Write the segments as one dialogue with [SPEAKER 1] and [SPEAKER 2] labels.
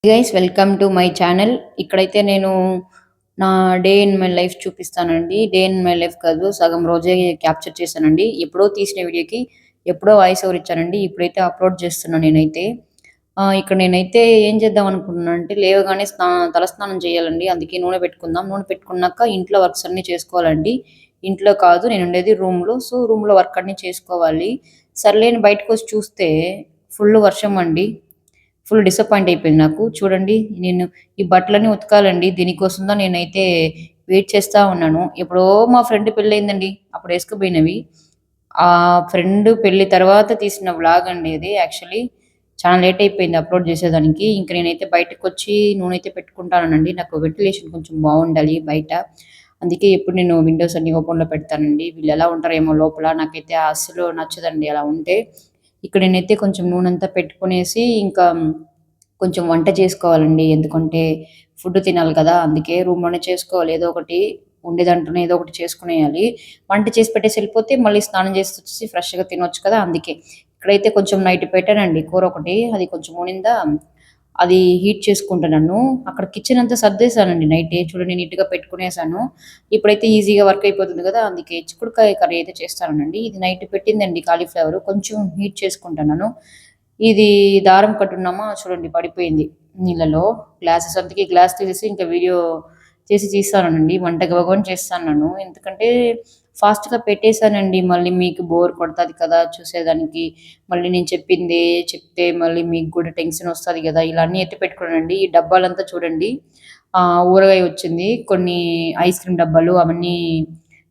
[SPEAKER 1] Guys welcome to my channel. ఇక్కడైతే నేను నా డే ఇన్ మై లైఫ్ చూపిస్తానండి. డే ఇన్ మై లైఫ్ కాదు, సగం రోజే క్యాప్చర్ చేశానండి. ఎప్పుడో తీసిన వీడియోకి ఎప్పుడో వాయిస్ ఓవర్ ఇచ్చానండి. ఇప్పుడైతే అప్లోడ్ చేస్తున్నాను నేనైతే. ఇక్కడ నేనైతే ఏం చేద్దాం అనుకుంటున్నాను అంటే లేవగానే తలస్నానం చేయాలండి. అందుకే నూనె పెట్టుకుందాం. నూనె పెట్టుకున్నాక ఇంట్లో వర్క్స్ అన్నీ చేసుకోవాలండి. ఇంట్లో కాదు, నేను ఉండేది రూమ్లో. సో రూమ్లో వర్క్ అన్నీ చేసుకోవాలి. సర్లేని బయటకు వచ్చి చూస్తే ఫుల్ వర్షం అండి. ఫుల్ డిసప్పాయింట్ అయిపోయింది నాకు. చూడండి, నేను ఈ బట్టలన్నీ ఉతకాలండి. దీనికోసంగా నేనైతే వెయిట్ చేస్తా ఉన్నాను. ఎప్పుడో మా ఫ్రెండ్ పెళ్ళయిందండి. అప్పుడు ఏసుకుపోయినవి. ఆ ఫ్రెండ్ పెళ్లి తర్వాత తీసిన వ్లాగ్ అండి ఇది. యాక్చువల్లీ చాలా లేట్ అయిపోయింది అప్లోడ్ చేసేదానికి. ఇంక నేనైతే బయటకొచ్చి నూనె పెట్టుకుంటానండి. నాకు వెంటిలేషన్ కొంచెం బాగుండాలి బయట. అందుకే ఎప్పుడు నేను విండోస్ అన్ని ఓపెన్‌లో పెడతానండి. వీళ్ళు ఎలా ఉంటారేమో లోపల. నాకైతే అస్సలు నచ్చదండి అలా ఉంటే. ఇక్కడ నేనైతే కొంచెం నూనంతా పెట్టుకునేసి ఇంకా కొంచెం వంట చేసుకోవాలండి. ఎందుకంటే ఫుడ్ తినాలి కదా! అందుకే రూమ్‌లోనే చేసుకోవాలి. ఏదో ఒకటి ఉండే దాంట్లోనే ఏదో ఒకటి చేసుకునేయాలి. వంట చేసి పెట్టేసి ఎళ్ళిపోతే మళ్ళీ స్నానం చేసొచ్చేసి ఫ్రెష్‌గా తినొచ్చు కదా! అందుకే. ఇక్కడైతే కొంచెం నైట్ పెట్టానండి కూర ఒకటి. అది కొంచెం ఉనిందా, అది హీట్ చేసుకుంటున్నాను. అక్కడ కిచెన్ అంతా సర్దేశానండి నైటే. చూడండి నీట్‌గా పెట్టుకునేసాను. ఇప్పుడైతే ఈజీగా వర్క్ అయిపోతుంది కదా! అందుకే చిక్కుడుకాయ కర్రీ అయితే చేస్తానండి. ఇది నైట్ పెట్టిందండి కాలీఫ్లవర్. కొంచెం హీట్ చేసుకుంటున్నాను. ఇది దారం కట్టున్నామా చూడండి పడిపోయింది నీళ్ళలో. గ్లాసెస్ అందుకే గ్లాస్ తీసేసి ఇంకా వీడియో చేసి తీస్తానండి. వంట గబగబా చేస్తాన్నాను. ఎందుకంటే ఫాస్ట్‌గా పెట్టేసానండి. మళ్ళీ మీకు బోర్ కొడతది కదా చూసేదానికి. మళ్ళీ నేను చెప్పిందే చెప్తే మళ్ళీ మీకు కూడా టెన్షన్ వస్తది గదా! ఇలా అన్నీ ఎత్తి పెట్టుకున్నానండి. ఈ డబ్బాలంతా చూడండి. ఊరగాయ వచ్చింది. కొన్ని ఐస్ క్రీమ్ డబ్బాలు అవన్నీ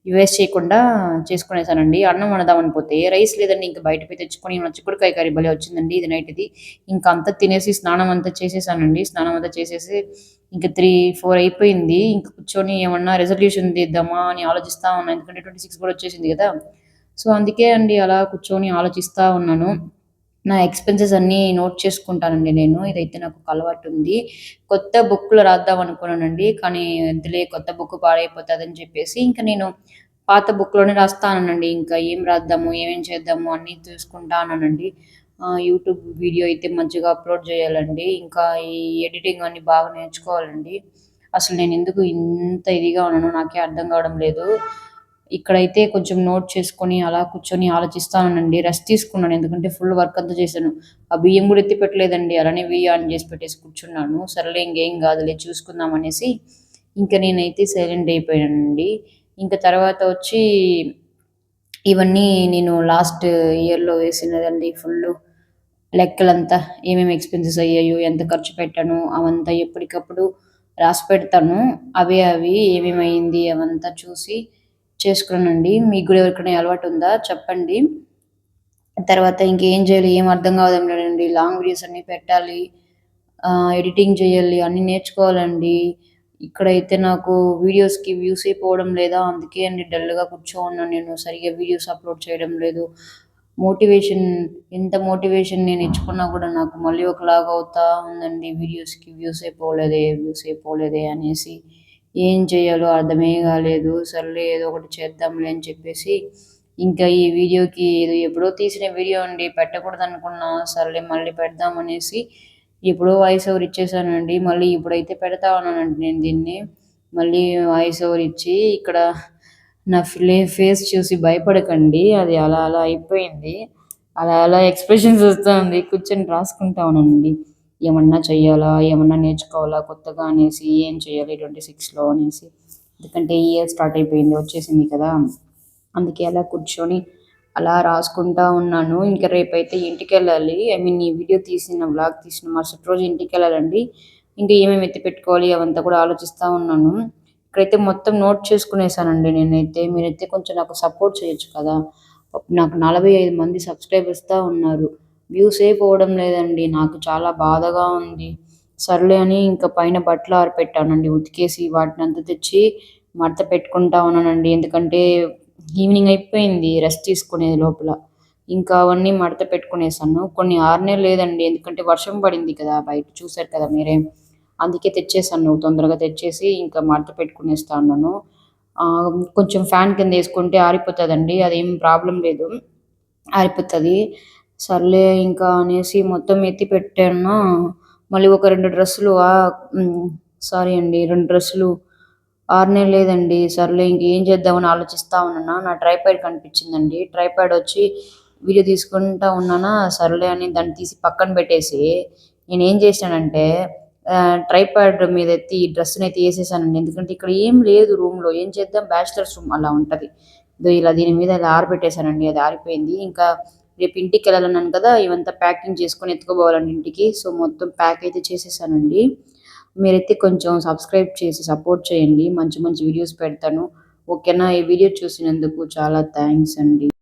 [SPEAKER 1] వేస్ట్ చేయకుండా చేసుకునేసానండి. అన్నం వండుదామని పోతే రైస్ లేదండి. ఇంక బయట పోయి తెచ్చుకొని మన చిక్కుడుకాయ కర్రీ భలే వచ్చిందండి ఇది నైట్‌ది. ఇంక అంతా తినేసి స్నానం అంతా చేసేసానండి. స్నానం అంతా చేసేసి ఇంక 3, 4 అయిపోయింది. ఇంక కూర్చొని ఏమన్నా రిజల్యూషన్ తీద్దామా అని ఆలోచిస్తా ఉన్నా. ఎందుకంటే 26 కూడా వచ్చేసింది గదా! సో, అందుకే అండి అలా కూర్చొని ఆలోచిస్తా ఉన్నాను. నా ఎక్స్‌పెన్సెస్ అన్నీ నోట్ చేసుకుంటానండి నేను. ఇదైతే నాకు ఒక అలవాటుంది. కొత్త బుక్‌లో రాద్దాం అనుకున్నానండి. కానీ వద్దులే కొత్త బుక్ పాడైపోతదని చెప్పేసి ఇంక నేను పాత బుక్‌లోనే రాస్తాననండి. ఇంకా ఏం రాద్దాము, ఏమేం చేద్దాము అన్నీ చూసుకుంటా ఉన్నానండి. యూట్యూబ్ వీడియో అయితే మంచిగా అప్‌లోడ్ చేయాలండి. ఇంకా ఈ ఎడిటింగ్ అన్నీ బాగా నేర్చుకోవాలండి. అసలు నేనెందుకు ఇంత ఇదిగా ఉన్నానో నాకే అర్థం కావడం లేదు. ఇక్కడైతే కొంచెం నోట్ చేసుకొని అలా కూర్చొని ఆలోచిస్తానండి. రెస్ట్ తీసుకున్నాను. ఎందుకంటే ఫుల్ వర్క్ అంతా చేశాను. ఆ బియ్యం గూడా ఎత్తి పెట్టలేదండి. అలానే వీడియో ఆన్ చేసి పెట్టేసి కూర్చున్నాను. సర్లే ఇంకేం గాదులే చూసుకుందాం అనేసి ఇంక నేనైతే సైలెంట్ అయిపోయానండి. ఇంక తర్వాత వచ్చి ఇవన్నీ నేను లాస్ట్ ఇయర్‌లో వేసినదండి ఫుల్లు. లెక్కలంతా ఏమేమి ఎక్స్‌పెన్సెస్ అయ్యాయో, ఎంత ఖర్చు పెట్టానో అవంతా ఎప్పటికప్పుడు రాసి పెడతాను. అవి ఏమేమయింది అవంతా చూసి చేసుకున్నానండి. మీకు గూడా ఎవరికైనా ఈ అలవాటుందా చెప్పండి. తర్వాత ఇంకేం జేయాలి, ఏం అర్థం కావడం లేదండి. లాంగ్ వీడియోస్ అన్నీ పెట్టాలి. ఎడిటింగ్ చేయాలి. అన్నీ నేర్చుకోవాలండి. ఇక్కడైతే నాకు వీడియోస్‌కి వ్యూసే పోవడం లేదా. అందుకే అండి డల్‌గా కూర్చోనున్నాను నేను. సరిగ్గా వీడియోస్ అప్‌లోడ్ చేయడం లేదు. మోటివేషన్ ఎంత మోటివేషన్ నేను ఇచ్చుకున్నా గూడా నాకు మళ్ళీ ఒకలాగా అవుతా ఉందండి. వ్యూసే పోలేదే అనేసి. ఏం చేయాలో అర్థమే కాలేదు. సర్లే ఏదో ఒకటి చేద్దాంలే అని చెప్పేసి ఇంకా ఈ వీడియోకి ఇది ఎప్పుడో తీసిన వీడియో అండి. పెట్టకూడదనుకున్నా. సర్లే మళ్ళీ పెడదామనేసి ఎప్పుడో వాయిస్ ఓవర్ ఇచ్చేసానండి. మళ్ళీ ఇప్పుడైతే పెడతా ఉన్నానండి నేను దీన్ని. మళ్ళీ వాయిస్ ఓవర్ ఇచ్చి ఇక్కడ నా ఫేస్ చూసి భయపడకండి. అది అలా అలా అయిపోయింది. అలా అలా ఎక్స్‌ప్రెషన్స్ వస్తా ఉంది. కూర్చొని రాసుకుంటా ఉన్నానండి. ఏమన్నా చెయ్యాలా? ఏమన్నా నేర్చుకోవాలా కొత్తగా అనేసి, ఏం చేయాలి 26లో అనేసి. ఎందుకంటే ఈ ఇయర్ స్టార్ట్ అయిపోయింది. వచ్చేసింది కదా! అందుకే అలా కూర్చొని అలా రాసుకుంటా ఉన్నాను. ఇంక రేపైతే ఇంటికెళ్ళాలి. ఐ మీన్ ఈ వీడియో తీసిన వ్లాగ్ తీసిన మరుసటి రోజు ఇంటికెళ్ళాలండి. ఇంకా ఏమేమి ఎత్తి పెట్టుకోవాలి అవంతా కూడా ఆలోచిస్తా ఉన్నాను. ఇక్కడైతే మొత్తం నోట్ చేసుకునేసానండి నేనైతే. మీరైతే కొంచెం నాకు సపోర్ట్ చేయొచ్చు కదా! నాకు 45 మంది సబ్‌స్క్రైబర్స్‌తా ఉన్నారు. వ్యూసే పోవడం లేదండి. నాకు చాలా బాధగా ఉంది. సర్లే అని ఇంక పైన బట్టలు ఆరపెట్టానండి ఉతికేసి. వాటినంతా తెచ్చి మడత పెట్టుకుంటా ఉన్నానండి. ఎందుకంటే ఈవినింగ్ అయిపోయింది రెస్ట్ తీసుకునే లోపల. ఇంకా అవన్నీ మడత పెట్టుకునేసాను. కొన్ని ఆరనే లేదండి. ఎందుకంటే వర్షం పడింది కదా! బయట చూసారు కదా మీరే. అందుకే తెచ్చేసాను. తొందరగా తెచ్చేసి ఇంకా మడత పెట్టుకునేస్తా ఉన్నాను. కొంచెం ఫ్యాన్ కిందేసుకుంటే ఆరిపోతదండి. అదేం ప్రాబ్లమ్ లేదు. ఆరిపోతది. సర్లే ఇంకా అనేసి మొత్తం ఎత్తి పెట్టాను. మళ్ళీ ఒక 2 డ్రెస్సులు సారీ అండి. 2 డ్రెస్సులు 6 నెలలు లేదండి. సర్లే ఇంకేం చేద్దామని ఆలోచిస్తా ఉన్నానా, నా ట్రైపాడ్ కనిపించిందండి. ట్రైపాడ్ వచ్చి వీడియో తీసుకుంటా ఉన్నానా, సర్లే అని దాన్ని తీసి పక్కన పెట్టేసి నేనేం చేశానంటే ట్రైపాడ్ మీద ఎత్తి ఈ డ్రెస్‌నైతే ఏసేసానండి. ఎందుకంటే ఇక్కడ ఏం లేదు రూమ్‌లో. ఏం చేద్దాం బ్యాచిలర్స్ రూమ్ అలా ఉంటది. ఇదో ఇలా దీని మీద ఇలా ఆరబెట్టేసానండి. అది ఆరిపోయింది. ఇంకా రేపు ఇంటికెళ్ళాలన్నాను కదా! ఇవంతా ప్యాకింగ్ చేసుకొని ఎత్తుకుపోవాలండి ఇంటికి. సో, మొత్తం ప్యాక్ అయితే చేసేసానండి. మీరైతే కొంచెం సబ్స్క్రైబ్ చేసి సపోర్ట్ చేయండి. మంచి మంచి వీడియోస్ పెడతాను. ఓకేనా? ఈ వీడియో చూసినందుకు చాలా థాంక్స్ అండి.